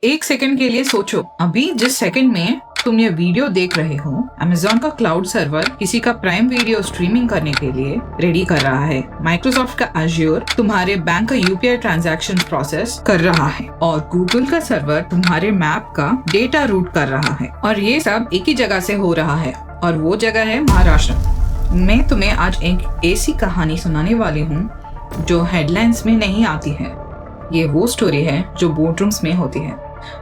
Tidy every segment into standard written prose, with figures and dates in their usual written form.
एक सेकंड के लिए सोचो, अभी जिस सेकंड में तुम ये वीडियो देख रहे हो, Amazon का क्लाउड सर्वर किसी का प्राइम वीडियो स्ट्रीमिंग करने के लिए रेडी कर रहा है। माइक्रोसॉफ्ट का Azure तुम्हारे बैंक का UPI ट्रांजैक्शन प्रोसेस कर रहा है और गूगल का सर्वर तुम्हारे मैप का डेटा रूट कर रहा है। और ये सब एक ही जगह से हो रहा है और वो जगह है महाराष्ट्र। मैं तुम्हें आज एक ऐसी कहानी सुनाने वाली हूँ जो हेडलाइंस में नहीं आती है। ये वो स्टोरी है जो बोर्डरूम्स में होती है।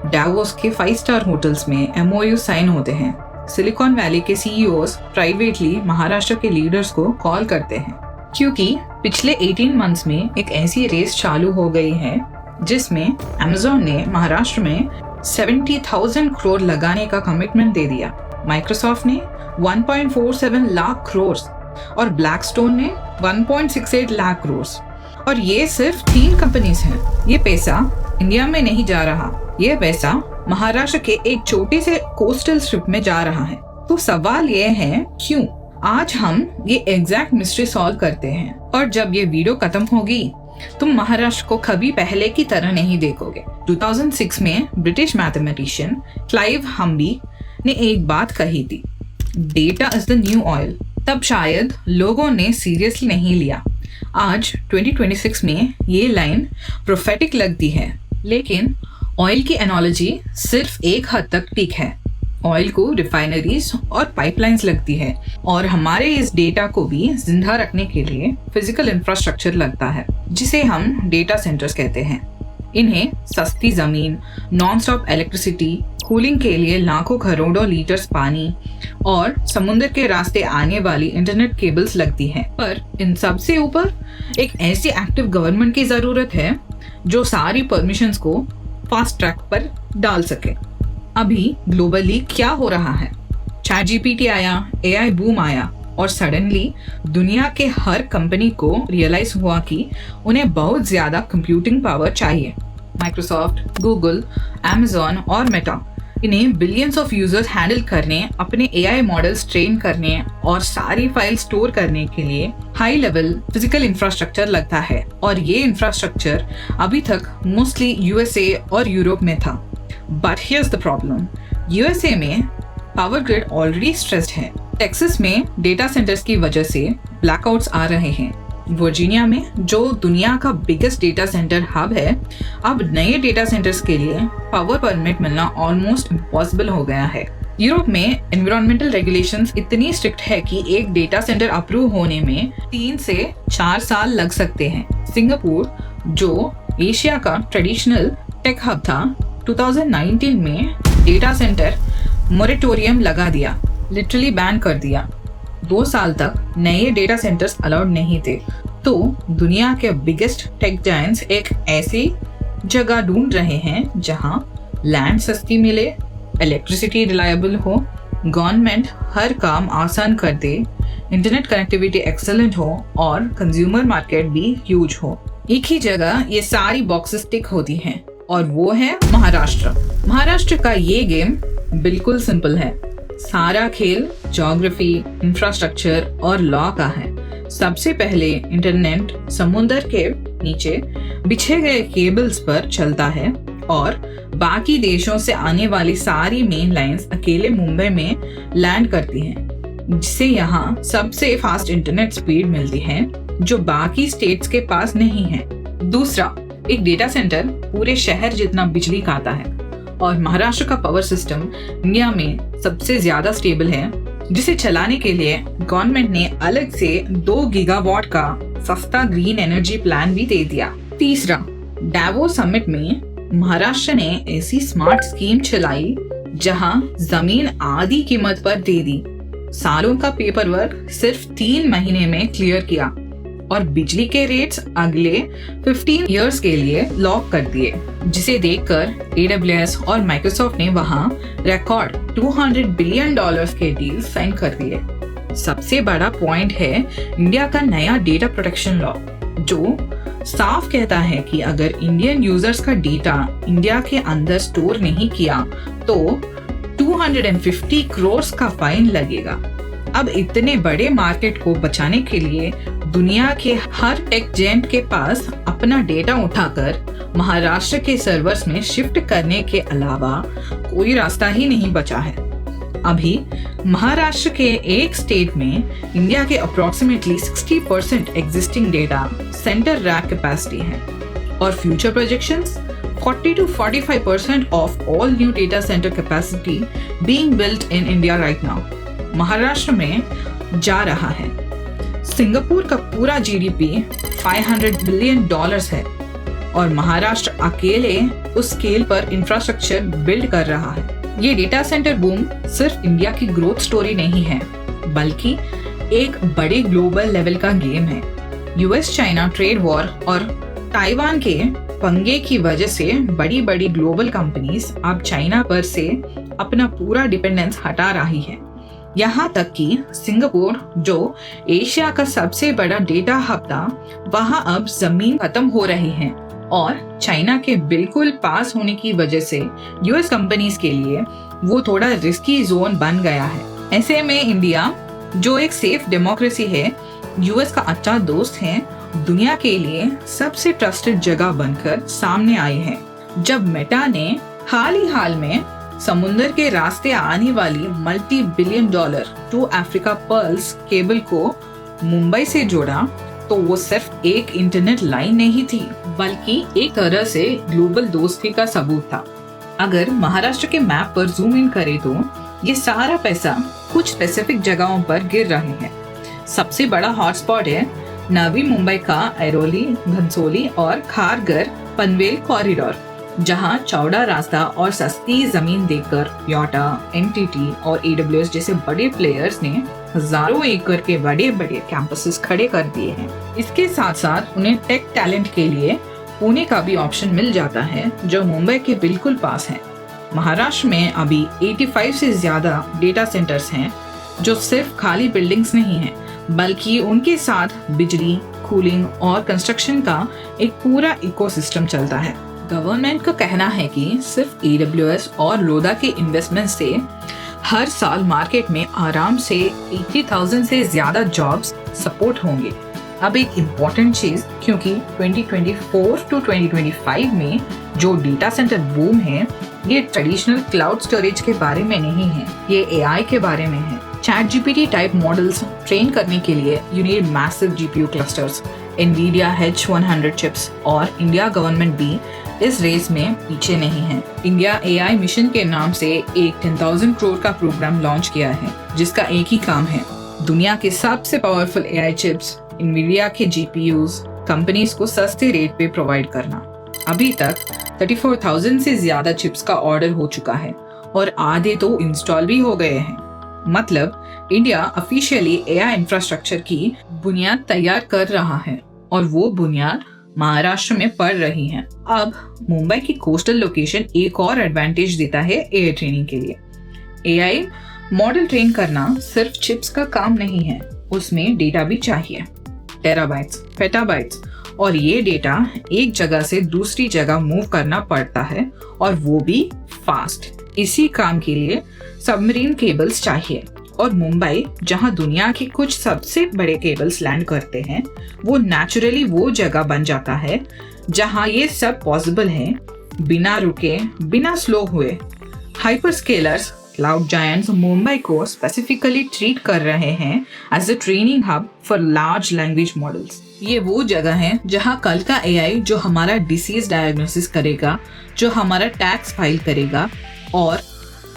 डावोस के 5 स्टार होटल्स में MOU साइन होते हैं। सिलिकॉन वैली के CEOs प्राइवेटली महाराष्ट्र के लीडर्स को कॉल करते हैं क्योंकि पिछले 18 मंथ्स में एक ऐसी रेस चालू हो गई है जिसमें Amazon ने महाराष्ट्र में 70,000 करोड़ लगाने का कमिटमेंट दे दिया। माइक्रोसॉफ्ट ने 1.47 लाख करोड़ और ब्लैकस्टोन ने 1.68 लाख करोड़। और ये सिर्फ 3 कंपनीज हैं। ये पैसा इंडिया में नहीं जा रहा, ये पैसा महाराष्ट्र के एक छोटे से कोस्टल स्ट्रिप में जा रहा है। तो सवाल ये है क्यों? आज हम ये एग्जैक्ट मिस्ट्री सॉल्व करते हैं और जब ये वीडियो खत्म होगी तुम महाराष्ट्र को कभी पहले की तरह नहीं देखोगे। 2006 में ब्रिटिश मैथमेटिशियन क्लाइव हम्बी ने एक बात कही थी, data is the new oil. तब शायद लोगों ने सीरियसली नहीं लिया। आज 2026 में ये लाइन प्रोफेटिक लगती है, लेकिन ऑयल की एनालॉजी सिर्फ एक हद तक ठीक है। ऑयल को रिफाइनरीज और पाइपलाइंस लगती है और हमारे इस डेटा को भी जिंदा रखने के लिए फिजिकल इंफ्रास्ट्रक्चर लगता है जिसे हम डेटा सेंटर्स कहते हैं। इन्हें सस्ती जमीन, नॉन स्टॉप इलेक्ट्रिसिटी, कूलिंग के लिए लाखों करोड़ों लीटर्स पानी और समुद्र के रास्ते आने वाली इंटरनेट केबल्स लगती हैं। पर इन सब से ऊपर एक ऐसी एक्टिव गवर्नमेंट की जरूरत है जो सारी परमिशंस को फास्ट ट्रैक पर डाल सके। अभी ग्लोबली क्या हो रहा है? ChatGPT आया, AI बूम आया और सडनली दुनिया के हर कंपनी को रियलाइज हुआ कि उन्हें बहुत ज्यादा कंप्यूटिंग पावर चाहिए। माइक्रोसॉफ्ट, गूगल, Amazon और मेटा इन्हें बिलियंस ऑफ यूजर्स हैंडल करने, अपने AI मॉडल्स ट्रेन करने और सारी फाइल स्टोर करने के लिए हाई लेवल फिजिकल इंफ्रास्ट्रक्चर लगता है। और ये इंफ्रास्ट्रक्चर अभी तक मोस्टली USA और यूरोप में था। But here's the problem, USA में पावर ग्रिड ऑलरेडी स्ट्रेस्ड है। टेक्सास में डेटा सेंटर्स की वजह से ब्लैकआउट्स आ रहे हैं। वर्जीनिया में, जो दुनिया का बिगेस्ट डेटा सेंटर हब है, अब नए डेटा सेंटर्स के लिए पावर परमिट मिलना ऑलमोस्ट इम्पॉसिबल हो गया है। यूरोप में एनवायरमेंटल रेगुलेशंस इतनी स्ट्रिक्ट है कि एक डेटा सेंटर अप्रूव होने में 3 से 4 साल लग सकते हैं। सिंगापुर, जो एशिया का ट्रेडिशनल टेक हब था, 2019 में डेटा सेंटर मोरेटोरियम लगा दिया, लिटरली बैन कर दिया। 2 साल तक नए डेटा सेंटर्स अलाउड नहीं थे। तो दुनिया के बिगेस्ट टेक जायंट्स एक ऐसी जगह ढूंढ रहे हैं जहां लैंड सस्ती मिले, इलेक्ट्रिसिटी रिलायबल हो, गवर्नमेंट हर काम आसान कर दे, इंटरनेट कनेक्टिविटी एक्सेलेंट हो और कंज्यूमर मार्केट भी ह्यूज हो। एक ही जगह ये सारी बॉक्सेस टिक होती हैं और वो है महाराष्ट्र। महाराष्ट्र का ये गेम बिल्कुल सिंपल है। सारा खेल ज्योग्राफी, इंफ्रास्ट्रक्चर और लॉ का है। सबसे पहले इंटरनेट समुद्र के नीचे बिछे गए केबल्स पर चलता है और बाकी देशों से आने वाली सारी मेन लाइंस अकेले मुंबई में लैंड करती हैं, जिससे यहाँ सबसे फास्ट इंटरनेट स्पीड मिलती है जो बाकी स्टेट्स के पास नहीं है। दूसरा, एक डेटा सेंटर पूरे शहर जितना बिजली खाता है और महाराष्ट्र का पावर सिस्टम इंडिया में सबसे ज्यादा स्टेबल है, जिसे चलाने के लिए गवर्नमेंट ने अलग से 2 गीगावाट का सस्ता ग्रीन एनर्जी प्लान भी दे दिया। तीसरा, डावोस समिट में महाराष्ट्र ने ऐसी स्मार्ट स्कीम चलाई जहां जमीन आधी कीमत पर दे दी, सालों का पेपर वर्क सिर्फ 3 महीने में क्लियर किया और बिजली के रेट्स अगले 15 इयर्स के लिए लॉक कर दिए, जिसे देखकर AWS और माइक्रोसॉफ्ट ने वहां रिकॉर्ड $200 बिलियन के डील साइन कर दिए। सबसे बड़ा पॉइंट है इंडिया का नया डेटा प्रोटेक्शन लॉ, जो साफ कहता है कि अगर इंडियन यूजर्स का डेटा इंडिया के अंदर स्टोर नहीं किया तो 250 करोड़ का फाइन लगेगा। अब इतने बड़े मार्केट को बचाने के लिए दुनिया के हर टेक जेंट के पास अपना डेटा उठाकर महाराष्ट्र के सर्वर्स में शिफ्ट करने के अलावा कोई रास्ता ही नहीं बचा है। अभी महाराष्ट्र के एक स्टेट में इंडिया के approximately 60% existing data centre rack capacity है और future projections 40 to 45% of all new data center capacity being built in India right now Maharashtra में जा रहा है। सिंगापुर का पूरा जीडीपी $500 बिलियन है और महाराष्ट्र अकेले उस स्केल पर इंफ्रास्ट्रक्चर बिल्ड कर रहा है। ये डेटा सेंटर बूम सिर्फ इंडिया की ग्रोथ स्टोरी नहीं है, बल्कि एक बड़े ग्लोबल लेवल का गेम है। यूएस चाइना ट्रेड वॉर और ताइवान के पंगे की वजह से बड़ी बड़ी ग्लोबल कंपनीज अब चाइना पर से अपना पूरा डिपेंडेंस हटा रही है। यहाँ तक कि सिंगापुर, जो एशिया का सबसे बड़ा डेटा हब था, वहाँ अब जमीन खत्म हो रही है और चाइना के बिल्कुल पास होने की वजह से यूएस कंपनीज के लिए वो थोड़ा रिस्की जोन बन गया है। ऐसे में इंडिया, जो एक सेफ डेमोक्रेसी है, यूएस का अच्छा दोस्त है, दुनिया के लिए सबसे ट्रस्टेड जगह बनकर सामने आई है। जब मेटा ने हाल में समुद्र के रास्ते आने वाली $multi-billion to Africa pearls cable को मुंबई से जोड़ा, तो वो सिर्फ एक इंटरनेट लाइन नहीं थी, बल्कि एक तरह से ग्लोबल दोस्ती का सबूत था। अगर महाराष्ट्र के मैप पर जूम इन करें तो ये सारा पैसा कुछ स्पेसिफिक जगहों पर गिर रहे हैं। सबसे बड़ा हॉटस्पॉट है नवी मुंबई का ऐरोली, घनसोली और खारघर पनवेल कॉरिडोर, जहां चौड़ा रास्ता और सस्ती जमीन देखकर योटा, एनटीटी और AWS जैसे बड़े प्लेयर्स ने हजारों एकड़ के बड़े बड़े कैंपसेस खड़े कर दिए हैं। इसके साथ साथ उन्हें टेक टैलेंट के लिए पुणे का भी ऑप्शन मिल जाता है, जो मुंबई के बिल्कुल पास है। महाराष्ट्र में अभी 85 से ज्यादा डेटा सेंटर्स हैं, जो सिर्फ खाली बिल्डिंग्स नहीं हैं, बल्कि उनके साथ बिजली, कूलिंग और कंस्ट्रक्शन का एक पूरा इकोसिस्टम चलता है। गवर्नमेंट का कहना है कि सिर्फ AWS और लोधा के इन्वेस्टमेंट से हर साल मार्केट में आराम से 80,000 से ज्यादा जॉब्स सपोर्ट होंगे। अब एक इम्पोर्टेंट चीज, क्योंकि 2024 to 2025 में जो डेटा सेंटर बूम है, ये ट्रेडिशनल क्लाउड स्टोरेज के बारे में नहीं है, ये AI के बारे में है। ChatGPT टाइप मॉडल्स ट्रेन करने के लिए you need massive GPU clusters, NVIDIA H100 chips, और इंडिया गवर्नमेंट भी इस रेस में पीछे नहीं है। इंडिया AI मिशन के नाम से एक 10,000 करोड़ का प्रोग्राम लॉन्च किया है, जिसका एक ही काम है, दुनिया के सबसे पावरफुल AI चिप्स, NVIDIA के GPUs कंपनीज को सस्ते रेट पे प्रोवाइड करना। अभी तक 34,000 से ज्यादा चिप्स का ऑर्डर हो चुका है और आधे तो इंस्टॉल भी हो गए हैं। मतलब इंडिया ऑफिशियली AI इंफ्रास्ट्रक्चर की बुनियाद तैयार कर रहा है और वो बुनियाद महाराष्ट्र में पड़ रही है। अब मुंबई की कोस्टल लोकेशन एक और एडवांटेज देता है AI ट्रेनिंग के लिए। AI मॉडल ट्रेन करना सिर्फ चिप्स का काम नहीं है, उसमें डेटा भी चाहिए, टेराबाइट्स, पेटाबाइट्स, और ये डेटा एक जगह से दूसरी जगह मूव करना पड़ता है और वो भी फास्ट। इसी काम के लिए सबमरीन केबल्स चाहिए और मुंबई, जहां दुनिया के कुछ सबसे बड़े केबल्स लैंड करते हैं, वो नेचुरली वो जगह बन जाता है जहां ये सब पॉसिबल है, बिना रुके, बिना स्लो हुए। हाइपरस्केलर्स, क्लाउड जायंट्स मुंबई को स्पेसिफिकली ट्रीट कर रहे हैं as a training hub for large language models. ये वो जगह है जहां कल का AI जो हमारा डिसीज डायग्नोसिस करेगा, जो हमारा टैक्स फाइल करेगा और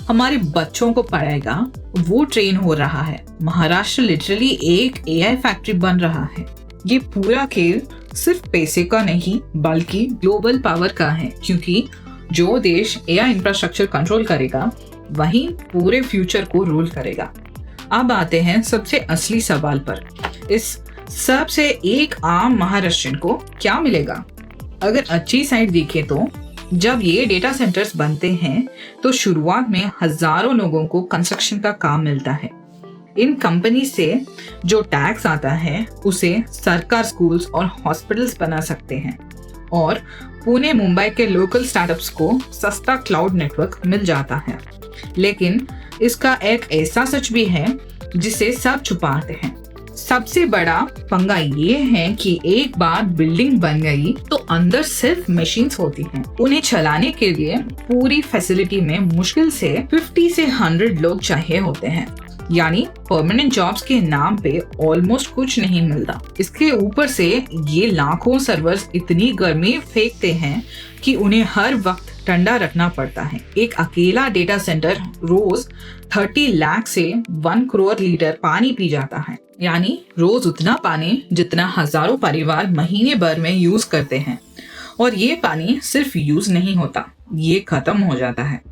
हमारे बच्चों को पढ़ाएगा, वो ट्रेन हो रहा है। महाराष्ट्र लिटरली एक AI फैक्ट्री बन रहा है। ये पूरा खेल सिर्फ पैसे का नहीं, बल्कि ग्लोबल पावर का है, क्योंकि जो देश AI इंफ्रास्ट्रक्चर कंट्रोल करेगा, वही पूरे फ्यूचर को रूल करेगा। अब आते हैं सबसे असली सवाल पर, इस सब से एक आम महाराष्ट्रियन को क्या मिलेगा? अगर अच्छी साइड देखें तो जब ये डेटा सेंटर्स बनते हैं तो शुरुआत में हजारों लोगों को कंस्ट्रक्शन का काम मिलता है। इन कंपनी से जो टैक्स आता है उसे सरकार स्कूल्स और हॉस्पिटल्स बना सकते हैं और पुणे मुंबई के लोकल स्टार्टअप्स को सस्ता क्लाउड नेटवर्क मिल जाता है। लेकिन इसका एक ऐसा सच भी है जिसे सब छुपाते हैं। सबसे बड़ा पंगा ये है कि एक बार बिल्डिंग बन गई तो अंदर सिर्फ मशीन्स होती हैं। उन्हें चलाने के लिए पूरी फैसिलिटी में मुश्किल से 50 से 100 लोग चाहिए होते हैं, यानी परमानेंट जॉब्स के नाम पे ऑलमोस्ट कुछ नहीं मिलता। इसके ऊपर से ये लाखों सर्वर्स इतनी गर्मी फेंकते हैं कि उन्हें हर वक्त ठंडा रखना पड़ता है। एक अकेला डेटा सेंटर रोज 30 लाख से 1 करोड़ लीटर पानी पी जाता है, यानी रोज उतना पानी जितना हजारों परिवार महीने भर में यूज करते हैं। और ये पानी सिर्फ यूज नहीं होता, ये खत्म हो जाता है।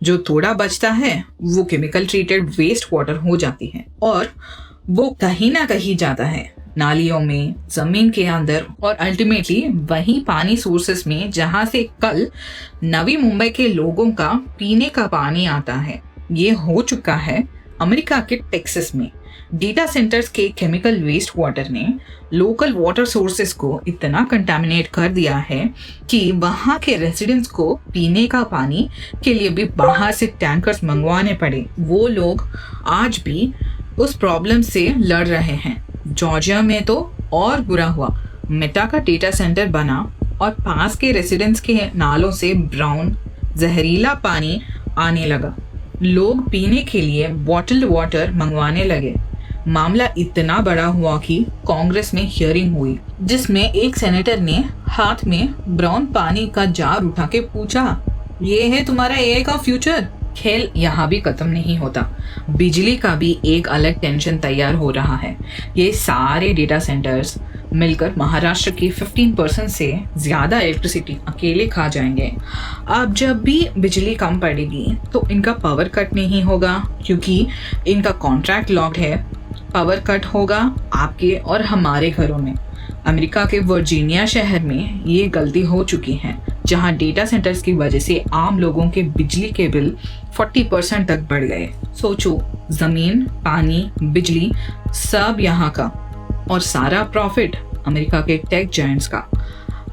जो थोड़ा बचता है वो केमिकल ट्रीटेड वेस्ट वाटर हो जाती है और वो कहीं ना कहीं जाता है नालियों में, जमीन के अंदर और अल्टीमेटली वही पानी सोर्सेस में जहां से कल नवी मुंबई के लोगों का पीने का पानी आता है। ये हो चुका है अमेरिका के टेक्सास में। डेटा सेंटर्स के केमिकल वेस्ट वाटर ने लोकल वाटर सोर्सेस को इतना कंटामिनेट कर दिया है कि वहां के रेजिडेंट्स को पीने का पानी के लिए भी बाहर से टैंकर्स मंगवाने पड़े। वो लोग आज भी उस प्रॉब्लम से लड़ रहे हैं। जॉर्जिया में तो और बुरा हुआ। मेटा का डेटा सेंटर बना और पास के रेजिडेंट्स के नालों से ब्राउन जहरीला पानी आने लगा। लोग पीने के लिए बॉटल्ड वाटर मंगवाने लगे। मामला इतना बड़ा हुआ कि कांग्रेस में हियरिंग हुई, जिसमें एक सेनेटर ने हाथ में ब्राउन पानी का जार उठा के पूछा, ये है तुम्हारा एआई का फ्यूचर? खेल यहाँ भी खत्म नहीं होता। बिजली का भी एक अलग टेंशन तैयार हो रहा है। ये सारे डेटा सेंटर्स मिलकर महाराष्ट्र की 15% से ज्यादा इलेक्ट्रिसिटी अकेले खा जाएंगे। अब जब भी बिजली कम पड़ेगी तो इनका पावर कट नहीं होगा, क्योंकि इनका कॉन्ट्रैक्ट लॉक्ड है। पावर कट होगा आपके और हमारे घरों में। अमेरिका के वर्जीनिया शहर में ये गलती हो चुकी है, जहां डेटा सेंटर्स की वजह से आम लोगों के बिजली के बिल 40% तक बढ़ गए। सोचो, जमीन, पानी, बिजली सब यहाँ का और सारा प्रॉफिट अमेरिका के टेक जायंट्स का।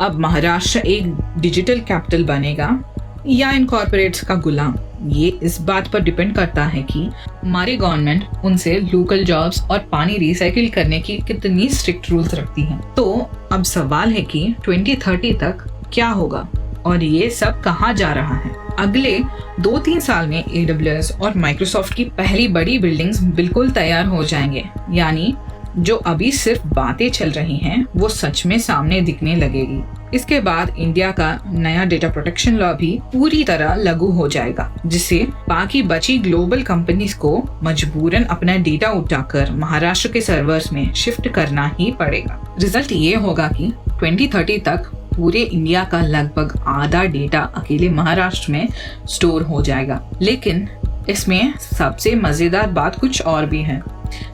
अब महाराष्ट्र एक डिजिटल कैपिटल बनेगा या इन कॉर्पोरेट्स का गुलाम, ये इस बात पर डिपेंड करता है कि हमारी गवर्नमेंट उनसे लोकल जॉब्स और पानी रिसाइकिल करने की कितनी स्ट्रिक्ट रूल्स रखती है। तो अब सवाल है कि 2030 तक क्या होगा और ये सब कहाँ जा रहा है। अगले 2-3 साल में AWS और माइक्रोसॉफ्ट की पहली बड़ी बिल्डिंग्स बिल्कुल तैयार हो जाएंगे, यानी जो अभी सिर्फ बातें चल रही हैं वो सच में सामने दिखने लगेगी। इसके बाद इंडिया का नया डेटा प्रोटेक्शन लॉ भी पूरी तरह लागू हो जाएगा, जिससे बाकी बची ग्लोबल कंपनीज को मजबूरन अपना डेटा उठाकर महाराष्ट्र के सर्वर्स में शिफ्ट करना ही पड़ेगा। रिजल्ट ये होगा कि 2030 तक पूरे इंडिया का लगभग आधा डेटा अकेले महाराष्ट्र में स्टोर हो जाएगा। लेकिन इसमें सबसे मजेदार बात कुछ और भी है।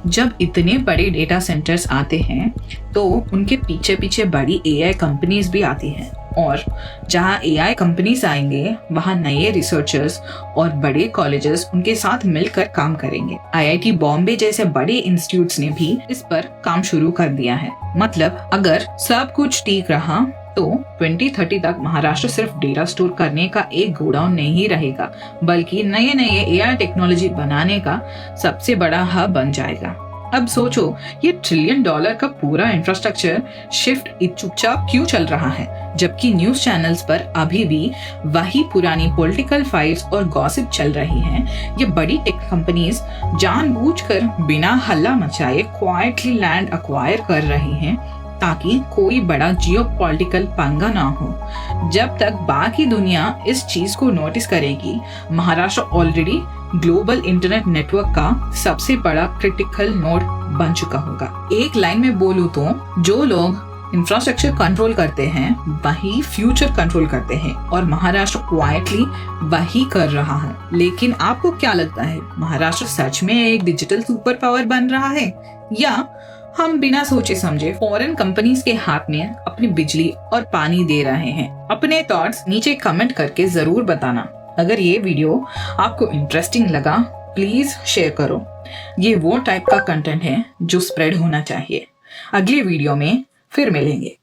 जब इतने बड़े डेटा सेंटर्स आते हैं तो उनके पीछे पीछे बड़ी एआई कंपनीज भी आती हैं, और जहां एआई कंपनीज आएंगे वहां नए रिसर्चर्स और बड़े कॉलेजेस उनके साथ मिलकर काम करेंगे। आईआईटी बॉम्बे जैसे बड़े इंस्टीट्यूट्स ने भी इस पर काम शुरू कर दिया है। मतलब अगर सब कुछ ठीक रहा तो 2030 तक महाराष्ट्र सिर्फ डेटा स्टोर करने का एक गोडाउन नहीं रहेगा, बल्कि नए नए एआई टेक्नोलॉजी बनाने का सबसे बड़ा हब बन जाएगा। अब सोचो, ये $1 ट्रिलियन का पूरा इंफ्रास्ट्रक्चर शिफ्ट चुपचाप क्यों चल रहा है, जबकि न्यूज चैनल्स पर अभी भी वही पुरानी पॉलिटिकल फाइट्स और गॉसिप चल रही हैं। ये बड़ी टेक कंपनीज जानबूझकर बिना हल्ला मचाए क्वाइटली लैंड अक्वायर कर रही हैं, ताकि कोई बड़ा जियोपॉलिटिकल पंगा ना हो। जब तक बाकी दुनिया इस चीज को नोटिस करेगी, Maharashtra already global internet network का सबसे बड़ा क्रिटिकल नोड बन चुका होगा। एक लाइन में बोलूं तो जो लोग इंफ्रास्ट्रक्चर कंट्रोल करते हैं वही फ्यूचर कंट्रोल करते हैं, और महाराष्ट्र क्वाइटली वही कर रहा है। लेकिन आपको क्या लगता है, महाराष्ट्र सच में एक डिजिटल सुपर पावर बन रहा है, या हम बिना सोचे समझे फॉरेन कंपनीज के हाथ में अपनी बिजली और पानी दे रहे हैं? अपने थॉट्स नीचे कमेंट करके जरूर बताना। अगर ये वीडियो आपको इंटरेस्टिंग लगा प्लीज शेयर करो। ये वो टाइप का कंटेंट है जो स्प्रेड होना चाहिए। अगले वीडियो में फिर मिलेंगे।